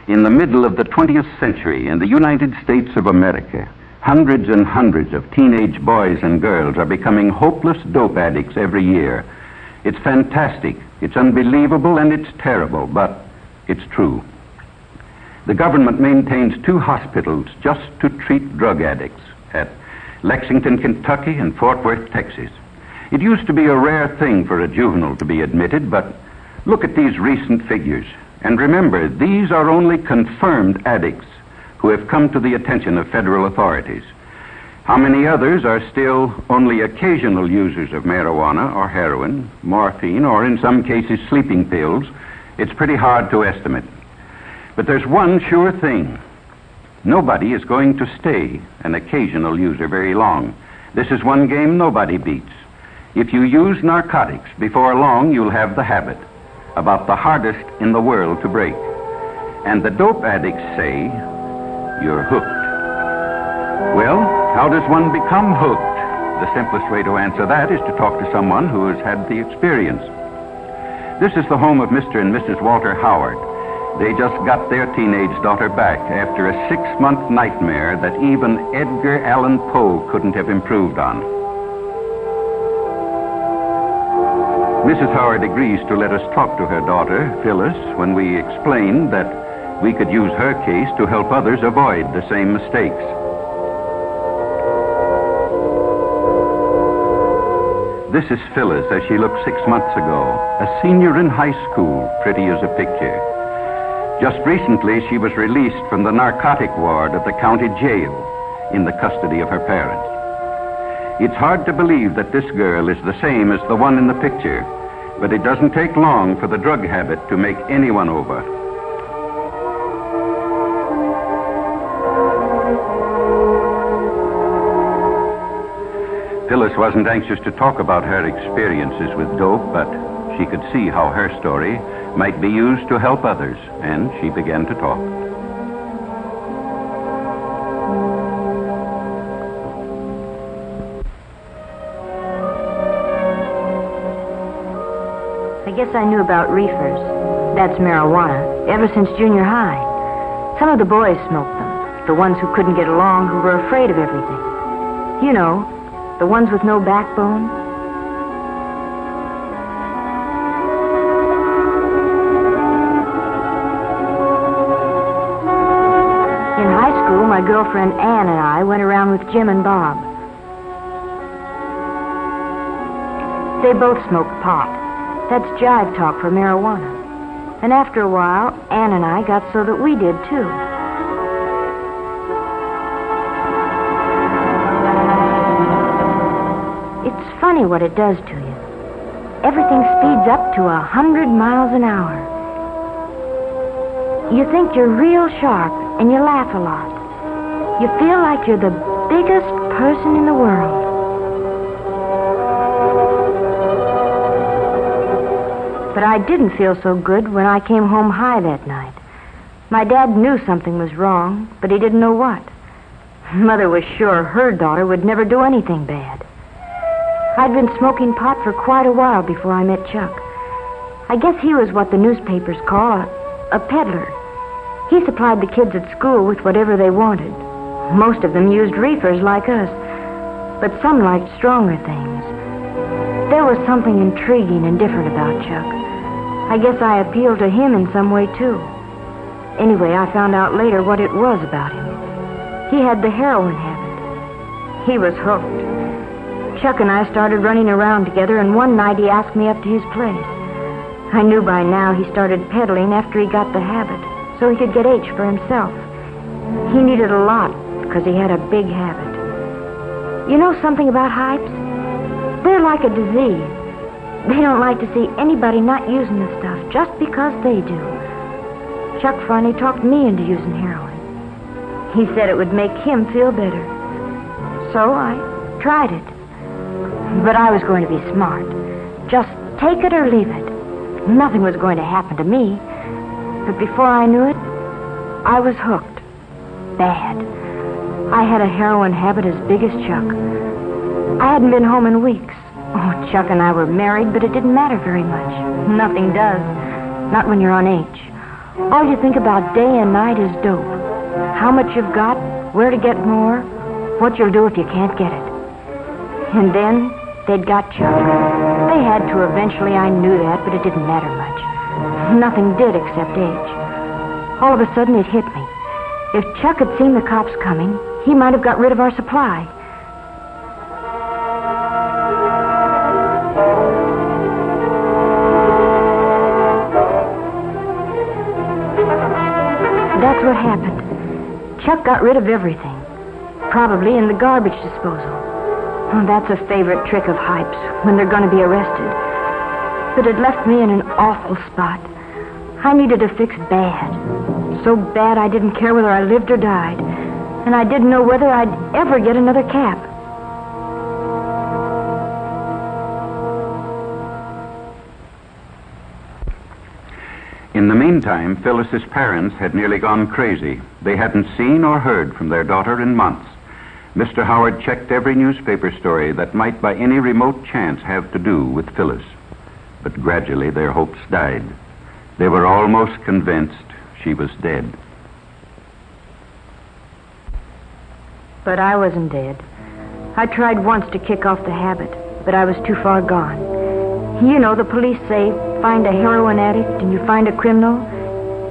In the middle of the 20th century, in the United States of America, hundreds and hundreds of teenage boys and girls are becoming hopeless dope addicts every year. It's fantastic, it's unbelievable, and it's terrible, but it's true. The government maintains 2 hospitals just to treat drug addicts at Lexington, Kentucky, and Fort Worth, Texas. It used to be a rare thing for a juvenile to be admitted, but look at these recent figures. And remember, these are only confirmed addicts who have come to the attention of federal authorities. How many others are still only occasional users of marijuana or heroin, morphine, or in some cases sleeping pills? It's pretty hard to estimate. But there's one sure thing. Nobody is going to stay an occasional user very long. This is one game nobody beats. If you use narcotics, before long you'll have the habit, about the hardest in the world to break. And the dope addicts say, you're hooked. Well, how does one become hooked? The simplest way to answer that is to talk to someone who has had the experience. This is the home of Mr. and Mrs. Walter Howard. They just got their teenage daughter back after a 6-month nightmare that even Edgar Allan Poe couldn't have improved on. Mrs. Howard agrees to let us talk to her daughter, Phyllis, when we explain that we could use her case to help others avoid the same mistakes. This is Phyllis as she looked 6 months ago, a senior in high school, pretty as a picture. Just recently, she was released from the narcotic ward of the county jail in the custody of her parents. It's hard to believe that this girl is the same as the one in the picture, but it doesn't take long for the drug habit to make anyone over. Phyllis wasn't anxious to talk about her experiences with dope, but she could see how her story might be used to help others, and she began to talk. I guess I knew about reefers, that's marijuana, ever since junior high. Some of the boys smoked them, the ones who couldn't get along, who were afraid of everything. You know, the ones with no backbone. In high school, my girlfriend Ann and I went around with Jim and Bob. They both smoked pot. That's jive talk for marijuana. And after a while, Ann and I got so that we did, too. It's funny what it does to you. Everything speeds up to 100 miles an hour. You think you're real sharp, and you laugh a lot. You feel like you're the biggest person in the world. But I didn't feel so good when I came home high that night. My dad knew something was wrong, but he didn't know what. Mother was sure her daughter would never do anything bad. I'd been smoking pot for quite a while before I met Chuck. I guess he was what the newspapers call a peddler. He supplied the kids at school with whatever they wanted. Most of them used reefers like us, but some liked stronger things. There was something intriguing and different about Chuck. I guess I appealed to him in some way, too. Anyway, I found out later what it was about him. He had the heroin habit. He was hooked. Chuck and I started running around together, and one night he asked me up to his place. I knew by now he started peddling after he got the habit, so he could get H for himself. He needed a lot, because he had a big habit. You know something about hypes? They're like a disease. They don't like to see anybody not using the stuff just because they do. Chuck finally talked me into using heroin. He said it would make him feel better. So I tried it. But I was going to be smart. Just take it or leave it. Nothing was going to happen to me. But before I knew it, I was hooked. Bad. I had a heroin habit as big as Chuck. I hadn't been home in weeks. Oh, Chuck and I were married, but it didn't matter very much. Nothing does. Not when you're on H. All you think about day and night is dope. How much you've got, where to get more, what you'll do if you can't get it. And then they'd got Chuck. They had to eventually, I knew that, but it didn't matter much. Nothing did except age. All of a sudden it hit me. If Chuck had seen the cops coming, he might have got rid of our supply. That's what happened. Chuck got rid of everything. Probably in the garbage disposal. Oh, that's a favorite trick of Hype's when they're going to be arrested. But it left me in an awful spot. I needed a fix bad. So bad I didn't care whether I lived or died. And I didn't know whether I'd ever get another cap. In the meantime, Phyllis's parents had nearly gone crazy. They hadn't seen or heard from their daughter in months. Mr. Howard checked every newspaper story that might by any remote chance have to do with Phyllis. But gradually their hopes died. They were almost convinced she was dead. But I wasn't dead. I tried once to kick off the habit, but I was too far gone. You know, the police say, find a heroin addict and you find a criminal,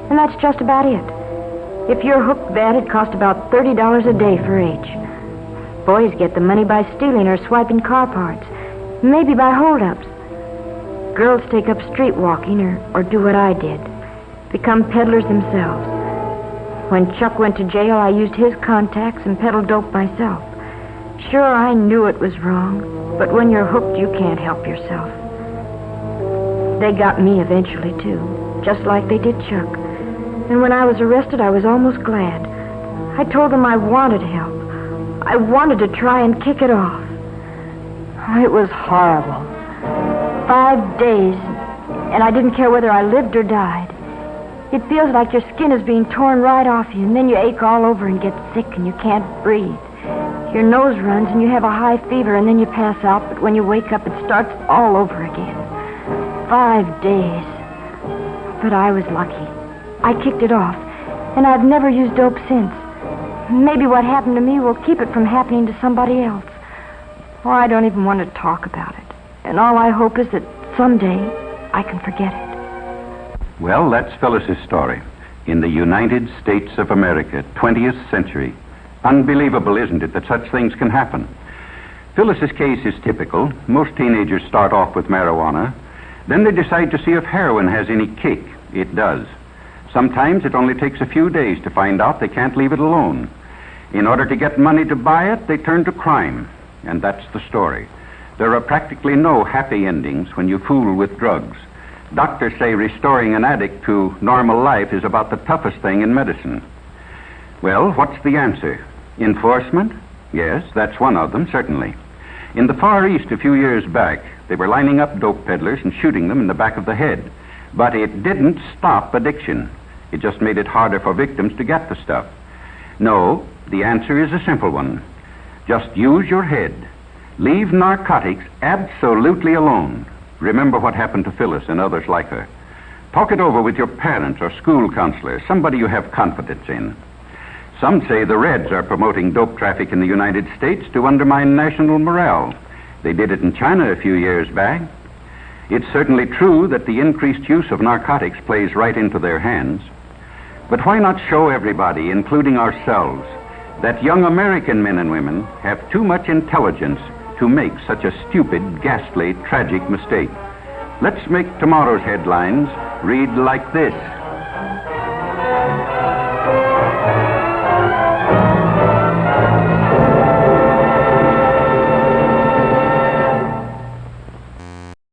and that's just about it. If you're hooked bad, it costs about $30 a day for each. Boys get the money by stealing or swiping car parts, maybe by holdups. Girls take up street walking or do what I did, become peddlers themselves. When Chuck went to jail, I used his contacts and peddled dope myself. Sure, I knew it was wrong, but when you're hooked, you can't help yourself. They got me eventually, too, just like they did Chuck. And when I was arrested, I was almost glad. I told them I wanted help. I wanted to try and kick it off. It was horrible. 5 days, and I didn't care whether I lived or died. It feels like your skin is being torn right off you, and then you ache all over and get sick and you can't breathe. Your nose runs and you have a high fever, and then you pass out, but when you wake up, it starts all over again. 5 days. But I was lucky. I kicked it off, and I've never used dope since. Maybe what happened to me will keep it from happening to somebody else. Or I don't even want to talk about it. And all I hope is that someday I can forget it. Well, that's Phyllis's story. In the United States of America, 20th century. Unbelievable, isn't it, that such things can happen? Phyllis's case is typical. Most teenagers start off with marijuana. Then they decide to see if heroin has any kick. It does. Sometimes it only takes a few days to find out they can't leave it alone. In order to get money to buy it, they turn to crime. And that's the story. There are practically no happy endings when you fool with drugs. Doctors say restoring an addict to normal life is about the toughest thing in medicine. Well, what's the answer? Enforcement? Yes, that's one of them, certainly. In the Far East a few years back, they were lining up dope peddlers and shooting them in the back of the head. But it didn't stop addiction. It just made it harder for victims to get the stuff. No, the answer is a simple one. Just use your head. Leave narcotics absolutely alone. Remember what happened to Phyllis and others like her. Talk it over with your parents or school counselor, somebody you have confidence in. Some say the Reds are promoting dope traffic in the United States to undermine national morale. They did it in China a few years back. It's certainly true that the increased use of narcotics plays right into their hands. But why not show everybody, including ourselves, that young American men and women have too much intelligence to make such a stupid, ghastly, tragic mistake? Let's make tomorrow's headlines read like this.